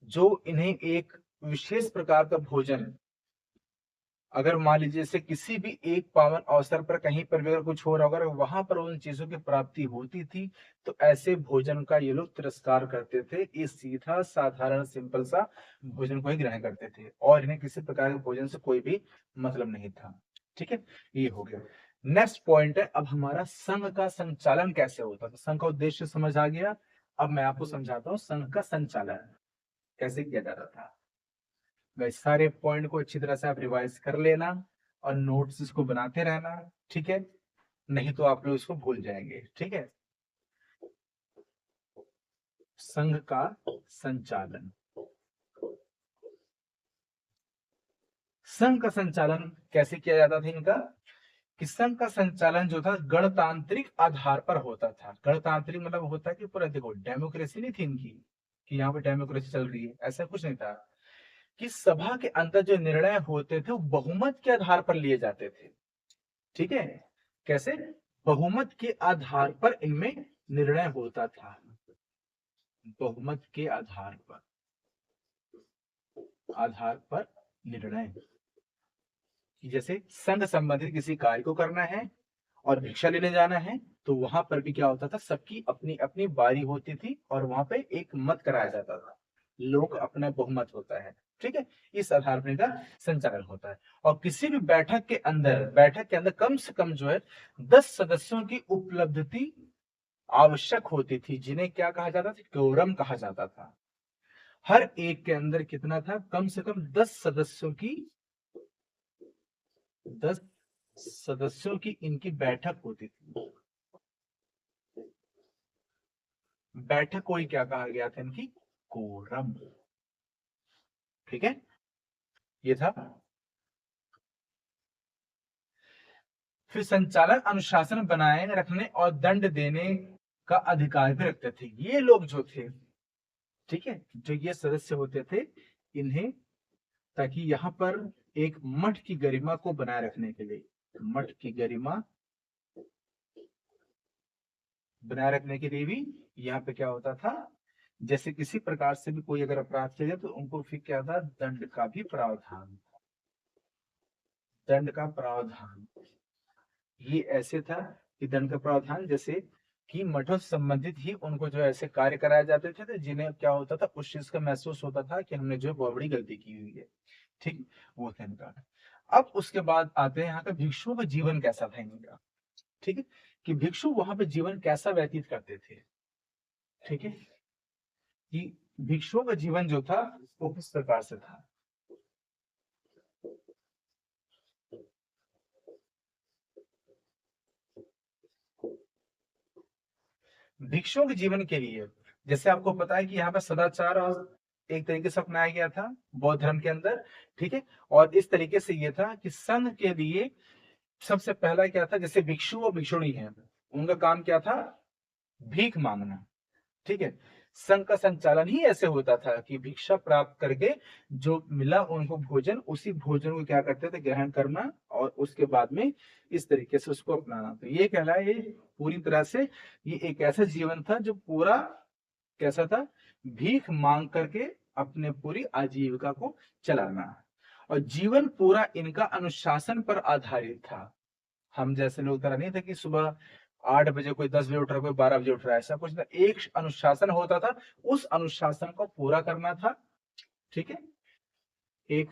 जो इन्हें एक विशेष प्रकार का भोजन, अगर मान लीजिए जैसे किसी भी एक पावन अवसर पर कहीं पर भी अगर कुछ हो रहा होगा, अगर वहां पर उन चीजों की प्राप्ति होती थी तो ऐसे भोजन का ये लोग तिरस्कार करते थे, ये सीधा साधारण सिंपल सा भोजन को ही ग्रहण करते थे और इन्हें किसी प्रकार के भोजन से कोई भी मतलब नहीं था, ठीक है, ये हो गया। नेक्स्ट पॉइंट है अब हमारा संघ का संचालन कैसे होता था, संघ का उद्देश्य समझ आ गया। अब मैं आपको समझाता हूँ संघ का संचालन कैसे किया जाता था। वह सारे पॉइंट को अच्छी तरह से आप रिवाइज कर लेना और नोट्स इसको बनाते रहना, ठीक है, नहीं तो आप लोग इसको भूल जाएंगे, ठीक है। संघ का संचालन, संघ का संचालन कैसे किया जाता था इनका, कि संघ का संचालन जो था गणतांत्रिक आधार पर होता था। गणतांत्रिक मतलब होता है कि पूरा देखो डेमोक्रेसी नहीं थी इनकी कि यहाँ पे डेमोक्रेसी चल रही है, ऐसा कुछ नहीं था, कि सभा के अंदर जो निर्णय होते थे वो बहुमत के आधार पर लिए जाते थे, ठीक है, कैसे, बहुमत के आधार पर इनमें निर्णय होता था, बहुमत के आधार पर निर्णय, कि जैसे संघ संबंधित किसी कार्य को करना है और भिक्षा लेने जाना है, तो वहां पर भी क्या होता था, सबकी अपनी अपनी बारी होती थी और वहां पे एक मत कराया जाता था, लोग अपना बहुमत होता है, ठीक है, इस आधार पर इनका संचालन होता है। और किसी भी बैठक के अंदर कम से कम जो है 10 सदस्यों की उपलब्धि आवश्यक होती थी, जिन्हें क्या कहा जाता था, क्योरम कहा जाता था। हर एक के अंदर कितना था, कम से कम 10 सदस्यों की इनकी बैठक होती थी। बैठक को ही क्या कहा गया था, इनकी कोरम। ठीक है, ये था। फिर संचालक अनुशासन बनाए रखने और दंड देने का अधिकार भी रखते थे। ये लोग जो थे, ठीक है, जो ये सदस्य होते थे, इन्हें, ताकि यहाँ पर एक मठ की गरिमा को बनाए रखने के लिए, मठ की गरिमा बनाए रखने के लिए भी यहाँ पे क्या होता था, जैसे किसी प्रकार से भी कोई अगर अपराध किया जाए तो उनको फिर क्या था, दंड का भी प्रावधान, दंड का प्रावधान। ये ऐसे था कि दंड का प्रावधान, जैसे कि मठों से संबंधित ही उनको जो ऐसे कार्य कराए जाते थे, तो जिन्हें क्या होता था, उस चीज का महसूस होता था कि हमने जो बहुत बड़ी गलती की हुई है, ठीक, वो था इनका। अब उसके बाद आते हैं यहाँ का भिक्षुओं का जीवन कैसा था इनका, ठीक है, कि भिक्षु वहां पे जीवन कैसा व्यतीत करते थे, ठीक है, कि भिक्षुओं का जीवन जो था वो किस प्रकार से था। भिक्षुओं के जीवन के लिए, जैसे आपको पता है कि यहाँ पर सदाचार और एक तरीके से अपनाया गया था बौद्ध धर्म के अंदर, ठीक है, और इस तरीके से ये था कि संघ के लिए सबसे पहला क्या था, जैसे भिक्षु और भिक्षुणी है, उनका काम क्या था, भीख मांगना, ठीक है। संघ का संचालन ही ऐसे होता था कि भिक्षा प्राप्त करके जो मिला उनको भोजन, उसी भोजन को क्या करते थे, ग्रहण करना और उसके बाद में इस तरीके से उसको अपनाना। तो ये कहला, ये पूरी तरह से ये एक ऐसा जीवन था जो पूरा कैसा था, भीख मांग करके अपने पूरी आजीविका को चलाना, और जीवन पूरा इनका अनुशासन पर आधारित था। हम जैसे लोग तरह नहीं थे कि सुबह 8 बजे, कोई 10 बजे उठ रहा है, कोई 12 बजे उठ रहा है, ऐसा कुछ ना, एक अनुशासन होता था, उस अनुशासन को पूरा करना था, ठीक है, एक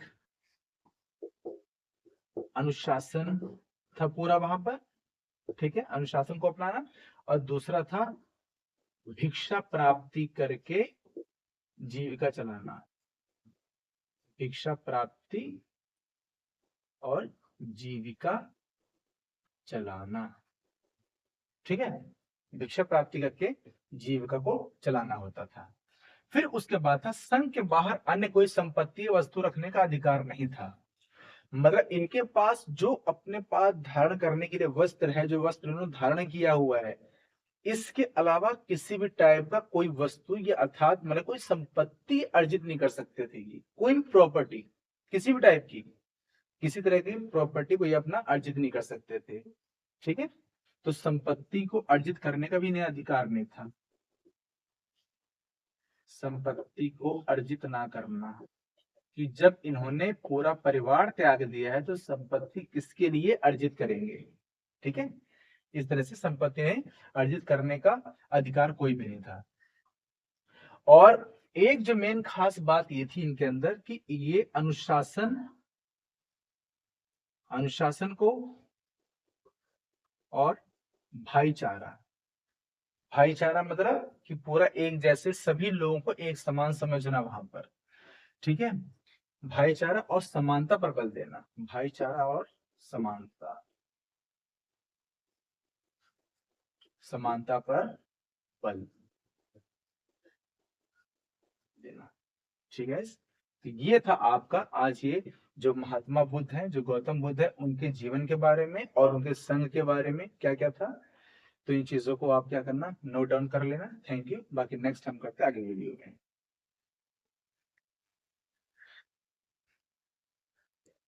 अनुशासन था पूरा वहां पर, ठीक है, अनुशासन को अपनाना। और दूसरा था भिक्षा प्राप्ति करके जीविका चलाना, भिक्षा प्राप्ति और जीविका चलाना, ठीक है, भिक्षा प्राप्ति करके जीविका को चलाना होता था। फिर उसके बाद था, संघ के बाहर अन्य कोई संपत्ति वस्तु रखने का अधिकार नहीं था। मतलब इनके पास जो अपने पास धारण करने के लिए वस्त्र है, जो वस्त्र उन्होंने धारण किया हुआ है, इसके अलावा किसी भी टाइप का कोई वस्तु या अर्थात मतलब कोई संपत्ति अर्जित नहीं कर सकते थे। ये कोई भी प्रॉपर्टी किसी भी टाइप की, किसी तरह की प्रॉपर्टी को ये अपना अर्जित नहीं कर सकते थे, ठीक है। तो संपत्ति को अर्जित करने का भी इन्हें अधिकार नहीं था, संपत्ति को अर्जित ना करना, कि जब इन्होंने पूरा परिवार त्याग दिया है तो संपत्ति किसके लिए अर्जित करेंगे, ठीक है। इस तरह से संपत्ति ने अर्जित करने का अधिकार कोई भी नहीं था। और एक जो मेन खास बात ये थी इनके अंदर कि ये अनुशासन को और भाईचारा, भाईचारा मतलब कि पूरा एक जैसे सभी लोगों को एक समान समझना वहां पर, ठीक है, भाईचारा और समानता पर बल देना, भाईचारा और समानता, समानता पर बल देना, ठीक है। तो ये था आपका आज ये जो महात्मा बुद्ध हैं, जो गौतम बुद्ध है, उनके जीवन के बारे में और उनके संघ के बारे में क्या क्या था। तो इन चीजों को आप क्या करना, नोट डाउन कर लेना। Thank you. बाकी नेक्स्ट हम करते हैं आगे वीडियो में।